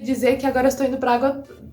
dizer que agora eu estou indo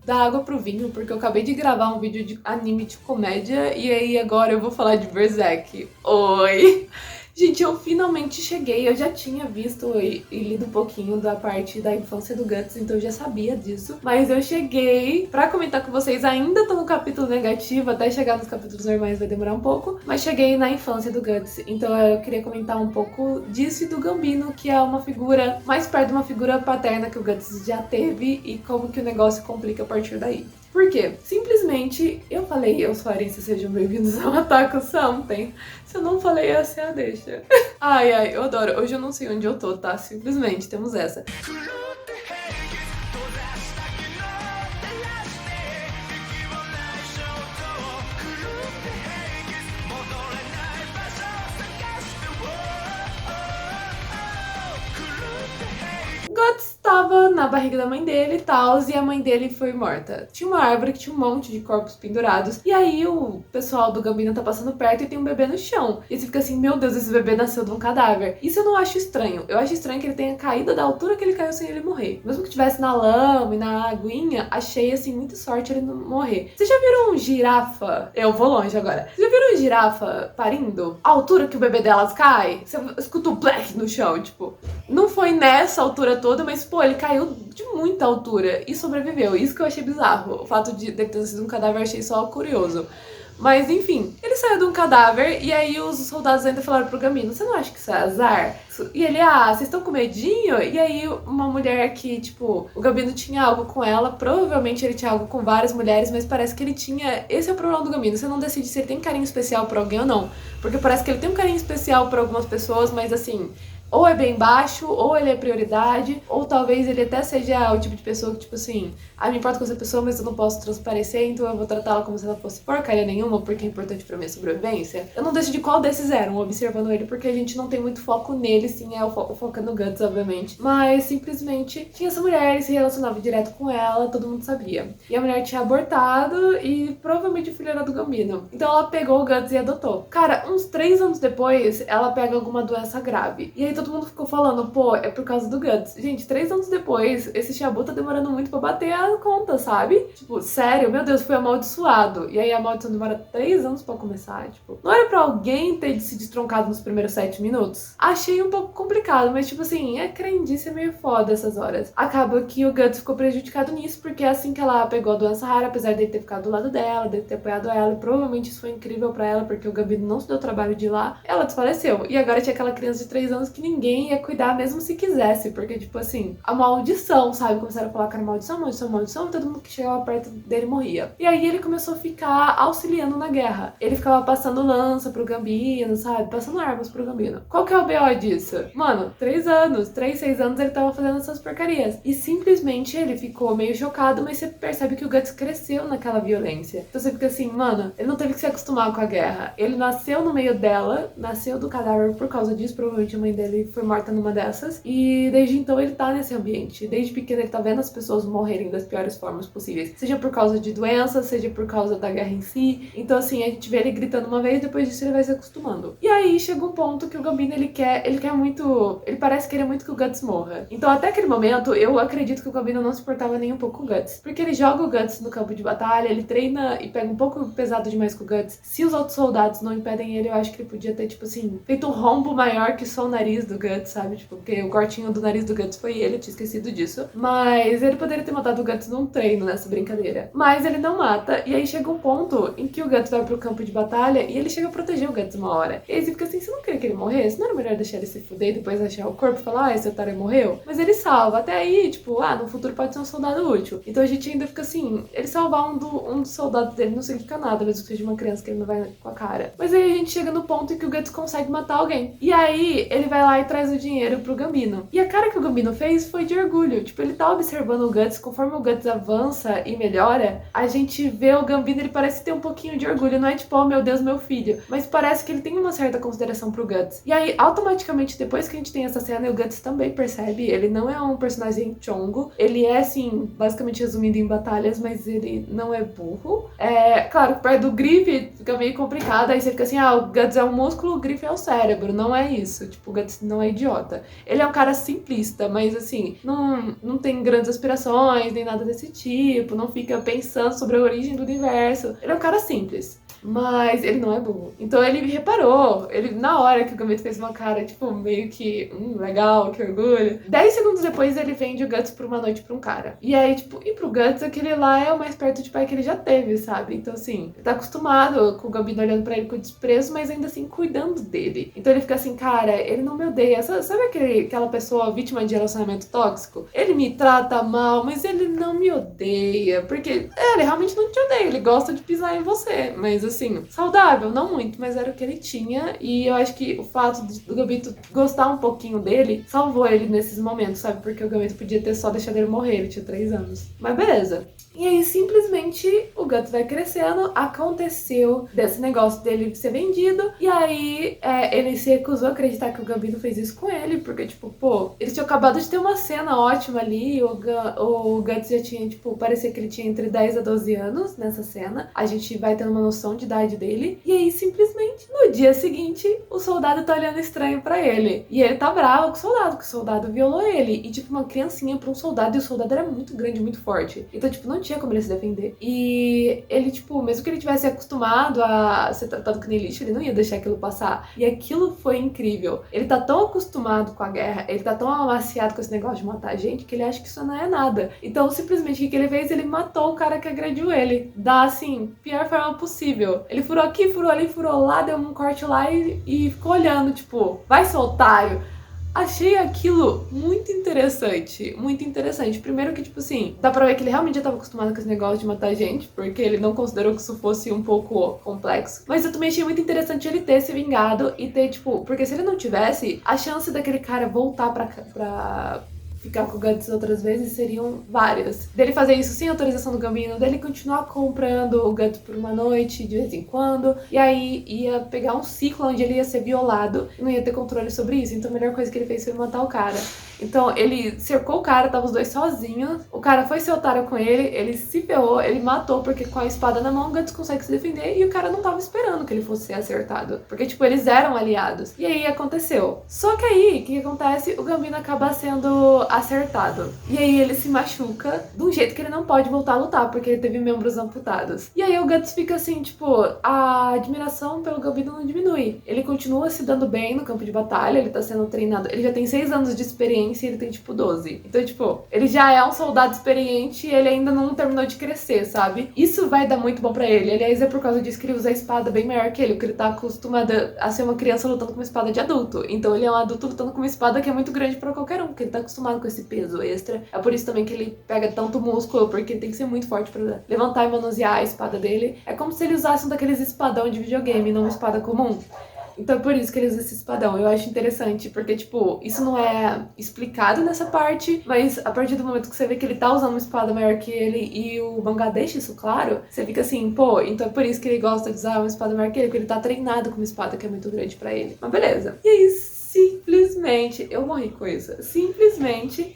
da água pro vinho, porque eu acabei de gravar um vídeo de anime de comédia e aí agora eu vou falar de Berserk. Oi! Gente, eu finalmente cheguei, eu já tinha visto e lido um pouquinho da parte da infância do Guts, então eu já sabia disso. Mas eu cheguei pra comentar com vocês, ainda tô no capítulo negativo, até chegar nos capítulos normais vai demorar um pouco. Mas cheguei na infância do Guts, então eu queria comentar um pouco disso e do Gambino, que é uma figura, mais perto de uma figura paterna que o Guts já teve e como que o negócio complica a partir daí. Por quê? Simplesmente eu falei, os Farenses sejam bem-vindos ao Ataque Something. Se eu não falei, essa é a deixa. Ai, eu adoro. Hoje eu não sei onde eu tô, tá? Simplesmente temos essa. Guts estava na barriga da mãe dele e tal, e a mãe dele foi morta. Tinha uma árvore que tinha um monte de corpos pendurados, e aí o pessoal do Gambino tá passando perto e tem um bebê no chão. E você fica assim, meu Deus, esse bebê nasceu de um cadáver. Isso eu não acho estranho. Eu acho estranho que ele tenha caído da altura que ele caiu sem ele morrer. Mesmo que tivesse na lama e na aguinha, achei, assim, muita sorte ele não morrer. Vocês já viram um girafa? Eu vou longe agora. Vocês já viram um girafa parindo? A altura que o bebê delas cai? Você escuta o black no chão, tipo... Não foi nessa altura toda, mas, pô, ele caiu de muita altura e sobreviveu. Isso que eu achei bizarro. O fato de ter sido um cadáver eu achei só curioso. Mas, enfim, ele saiu de um cadáver e aí os soldados ainda falaram pro Gambino, você não acha que isso é azar? E ele, vocês estão com medinho? E aí uma mulher que, tipo, o Gambino tinha algo com ela, provavelmente ele tinha algo com várias mulheres, mas parece que ele tinha... Esse é o problema do Gambino, você não decide se ele tem carinho especial por alguém ou não. Porque parece que ele tem um carinho especial por algumas pessoas, mas assim... Ou é bem baixo, ou ele é prioridade, ou talvez ele até seja o tipo de pessoa que, tipo assim, me importa com essa pessoa, mas eu não posso transparecer, então eu vou tratá-la como se ela fosse porcaria nenhuma, porque é importante pra minha sobrevivência. Eu não decidi qual desses eram, observando ele, porque a gente não tem muito foco nele, sim, o foco é no Guts, obviamente. Mas, simplesmente, tinha essa mulher, ele se relacionava direto com ela, todo mundo sabia. E a mulher tinha abortado e provavelmente o filho era do Gambino. Então ela pegou o Guts e adotou. Cara, uns 3 anos depois, ela pega alguma doença grave. E aí todo mundo ficou falando, pô, é por causa do Guts. Gente, 3 anos depois, esse Shabu tá demorando muito pra bater a conta, sabe? Tipo, sério, meu Deus, foi amaldiçoado. E aí a maldição demora 3 anos pra começar, tipo. Não era pra alguém ter se destroncado nos primeiros 7 minutos? Achei um pouco complicado, mas tipo assim, a crendice é meio foda essas horas. Acaba que o Guts ficou prejudicado nisso, porque assim que ela pegou a doença rara, apesar dele ter ficado do lado dela, dele ter apoiado ela, e provavelmente isso foi incrível pra ela, porque o Gambino não se deu o trabalho de ir lá, ela desfaleceu. E agora tinha aquela criança de 3 anos que ninguém ia cuidar mesmo se quisesse, porque tipo assim, a maldição, sabe? Começaram a falar que era maldição, maldição, maldição, e todo mundo que chegava perto dele morria. E aí ele começou a ficar auxiliando na guerra. Ele ficava passando lança pro Gambino, sabe? Passando armas pro Gambino. Qual que é o BO disso? Mano, 3 anos, 3, 6 anos ele tava fazendo essas porcarias. E simplesmente ele ficou meio chocado, mas você percebe que o Guts cresceu naquela violência. Então você fica assim, mano, ele não teve que se acostumar com a guerra. Ele nasceu no meio dela, nasceu do cadáver por causa disso, provavelmente a mãe dele foi morta numa dessas, e desde então ele tá nesse ambiente. Desde pequeno ele tá vendo as pessoas morrerem das piores formas possíveis, seja por causa de doenças, seja por causa da guerra em si. Então assim, a gente vê ele gritando uma vez, depois disso ele vai se acostumando. E aí chega um ponto que o Gambino ele quer muito, ele parece querer muito que o Guts morra. Então até aquele momento eu acredito que o Gambino não se importava nem um pouco com o Guts, porque ele joga o Guts no campo de batalha, ele treina e pega um pouco pesado demais com o Guts. Se os outros soldados não impedem ele, eu acho que ele podia ter, tipo assim, feito um rombo maior que só o nariz do Guts, sabe? Tipo, porque o cortinho do nariz do Guts foi ele, eu tinha esquecido disso. Mas ele poderia ter matado o Guts num treino nessa brincadeira. Mas ele não mata, e aí chega um ponto em que o Guts vai pro campo de batalha e ele chega a proteger o Guts uma hora. E aí você fica assim, você não queria que ele morresse? Não era melhor deixar ele se fuder e depois achar o corpo e falar, esse otário morreu? Mas ele salva. Até aí, tipo, no futuro pode ser um soldado útil. Então a gente ainda fica assim, ele salvar um dos soldados dele não significa nada, mesmo que seja uma criança que ele não vai com a cara. Mas aí a gente chega no ponto em que o Guts consegue matar alguém. E aí ele vai lá e traz o dinheiro pro Gambino. E a cara que o Gambino fez foi de orgulho. Tipo, ele tá observando o Guts, conforme o Guts avança e melhora, a gente vê o Gambino, ele parece ter um pouquinho de orgulho. Não é tipo, oh meu Deus, meu filho. Mas parece que ele tem uma certa consideração pro Guts. E aí, automaticamente, depois que a gente tem essa cena, o Guts também percebe, ele não é um personagem chongo. Ele é, assim, basicamente resumido em batalhas, mas ele não é burro. Claro, perto do Griff fica meio complicado. Aí você fica assim, o Guts é um músculo, o Griff é o cérebro. Não é isso. Tipo, o Guts não é idiota. Ele é um cara simplista, mas assim, não tem grandes aspirações, nem nada desse tipo, não fica pensando sobre a origem do universo. Ele é um cara simples. Mas ele não é burro. Então ele reparou, ele na hora que o Gambito fez uma cara, tipo, meio que, legal, que orgulho. 10 segundos depois ele vende o Guts por uma noite pra um cara. E aí, tipo, e pro Guts, aquele lá é o mais perto de pai que ele já teve, sabe? Então, assim, ele tá acostumado com o Gambito olhando pra ele com desprezo, mas ainda assim cuidando dele. Então ele fica assim, cara, ele não me odeia. Sabe aquela pessoa vítima de relacionamento tóxico? Ele me trata mal, mas ele não me odeia. Porque, ele realmente não te odeia, ele gosta de pisar em você. Mas, assim, saudável, não muito, mas era o que ele tinha. E eu acho que o fato do Gambito gostar um pouquinho dele salvou ele nesses momentos, sabe? Porque o Gambito podia ter só deixado ele morrer, ele tinha 3 anos. Mas beleza. E aí, simplesmente, o Guts vai crescendo, aconteceu desse negócio dele ser vendido, e aí ele se recusou a acreditar que o Gambino fez isso com ele, porque, tipo, pô, eles tinham acabado de ter uma cena ótima ali, o Guts já tinha, tipo, parecia que ele tinha entre 10 a 12 anos nessa cena, a gente vai tendo uma noção de idade dele, e aí, simplesmente, no dia seguinte, o soldado tá olhando estranho pra ele, e ele tá bravo com o soldado, que o soldado violou ele, e, tipo, uma criancinha pra um soldado, e o soldado era muito grande, muito forte, então, tipo, não tinha como ele se defender. E ele, tipo, mesmo que ele tivesse acostumado a ser tratado que nem lixo, ele não ia deixar aquilo passar. E aquilo foi incrível. Ele tá tão acostumado com a guerra, ele tá tão amaciado com esse negócio de matar gente, que ele acha que isso não é nada. Então, simplesmente, o que ele fez? Ele matou o cara que agrediu ele. Da, assim, pior forma possível. Ele furou aqui, furou ali, furou lá, deu um corte lá e ficou olhando, tipo, vai, seu otário. Achei aquilo muito interessante, muito interessante. Primeiro que, tipo assim, dá pra ver que ele realmente já tava acostumado com esse negócio de matar gente, porque ele não considerou que isso fosse um pouco complexo. Mas eu também achei muito interessante ele ter se vingado e ter, tipo, porque se ele não tivesse, a chance daquele cara voltar pra ficar com o Guts outras vezes seriam várias. Dele fazer isso sem autorização do Gambino, dele continuar comprando o Guts por uma noite, de vez em quando, e aí ia pegar um ciclo onde ele ia ser violado e não ia ter controle sobre isso. Então a melhor coisa que ele fez foi matar o cara. Então ele cercou o cara, tava os dois sozinhos, o cara foi ser otário com ele se ferrou, ele matou, porque com a espada na mão o Guts consegue se defender e o cara não tava esperando que ele fosse ser acertado. Porque, tipo, eles eram aliados. E aí aconteceu. Só que aí, o que acontece? O Gambino acaba sendo acertado. E aí ele se machuca de um jeito que ele não pode voltar a lutar, porque ele teve membros amputados. E aí o Guts fica assim, tipo, a admiração pelo Gambino não diminui. Ele continua se dando bem no campo de batalha, ele tá sendo treinado, ele já tem 6 anos de experiência e ele tem, tipo, 12. Então, tipo, ele já é um soldado experiente e ele ainda não terminou de crescer, sabe? Isso vai dar muito bom pra ele. Aliás, é por causa disso que ele usa a espada bem maior que ele, porque ele tá acostumado a ser uma criança lutando com uma espada de adulto. Então ele é um adulto lutando com uma espada que é muito grande pra qualquer um, porque ele tá acostumado com esse peso extra. É por isso também que ele pega tanto músculo, porque ele tem que ser muito forte pra levantar e manusear a espada dele. É como se ele usasse um daqueles espadão de videogame, não uma espada comum. Então é por isso que ele usa esse espadão. Eu acho interessante, porque, tipo, isso não é explicado nessa parte, mas a partir do momento que você vê que ele tá usando uma espada maior que ele e o mangá deixa isso claro, você fica assim, pô, então é por isso que ele gosta de usar uma espada maior que ele, porque ele tá treinado com uma espada que é muito grande pra ele. Mas beleza. E é isso. Simplesmente, eu morri com isso. Simplesmente,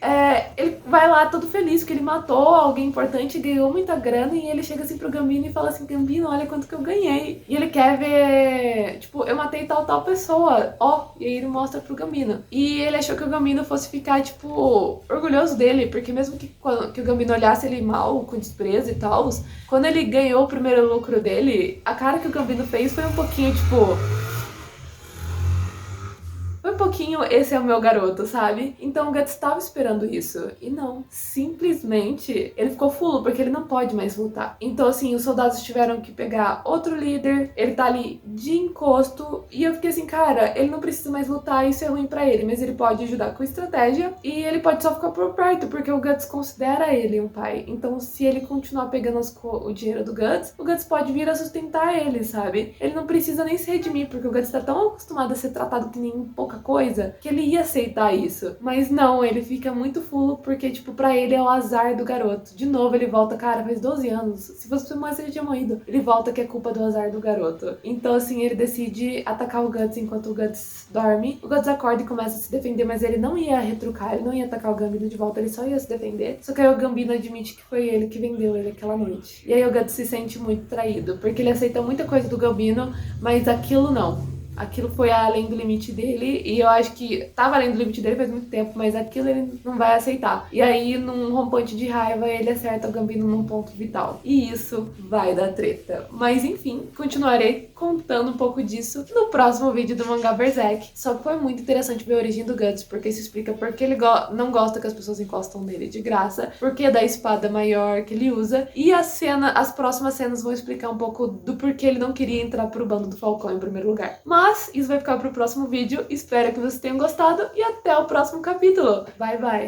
ele vai lá todo feliz porque ele matou alguém importante, ganhou muita grana e ele chega assim pro Gambino e fala assim, Gambino, olha quanto que eu ganhei. E ele quer ver, tipo, eu matei tal pessoa, ó. E aí ele mostra pro Gambino. E ele achou que o Gambino fosse ficar, tipo, orgulhoso dele, porque mesmo que o Gambino olhasse ele mal, com desprezo e tal, quando ele ganhou o primeiro lucro dele, a cara que o Gambino fez foi um pouquinho, tipo... Foi um pouquinho, esse é o meu garoto, sabe? Então o Guts estava esperando isso. E não. Simplesmente, ele ficou fulo, porque ele não pode mais lutar. Então, assim, os soldados tiveram que pegar outro líder. Ele tá ali de encosto. E eu fiquei assim, cara, ele não precisa mais lutar, isso é ruim pra ele. Mas ele pode ajudar com estratégia. E ele pode só ficar por perto, porque o Guts considera ele um pai. Então, se ele continuar pegando o dinheiro do Guts, o Guts pode vir a sustentar ele, sabe? Ele não precisa nem se redimir, porque o Guts tá tão acostumado a ser tratado que nem pouca coisa, que ele ia aceitar isso. Mas não, ele fica muito fulo, porque, tipo, pra ele é o azar do garoto. De novo, ele volta, cara, faz 12 anos. Se fosse mais, ele tinha morrido. Ele volta que é culpa do azar do garoto. Então, assim, ele decide atacar o Guts enquanto o Guts dorme. O Guts acorda e começa a se defender, mas ele não ia retrucar, ele não ia atacar o Gambino de volta, ele só ia se defender. Só que aí o Gambino admite que foi ele que vendeu ele aquela noite. E aí o Guts se sente muito traído, porque ele aceita muita coisa do Gambino, mas aquilo não. aquilo foi além do limite dele, e eu acho que tava além do limite dele faz muito tempo, mas aquilo ele não vai aceitar. E aí, num rompante de raiva, ele acerta o Gambino num ponto vital. E isso vai dar treta. Mas enfim, continuarei contando um pouco disso no próximo vídeo do Mangá Berserk. Só que foi muito interessante ver a origem do Guts, porque isso explica por que ele não gosta que as pessoas encostam nele de graça, por que da espada maior que ele usa, e as próximas cenas vão explicar um pouco do porquê ele não queria entrar pro bando do Falcão em primeiro lugar. Mas isso vai ficar pro próximo vídeo. Espero que vocês tenham gostado e até o próximo capítulo. Bye, bye!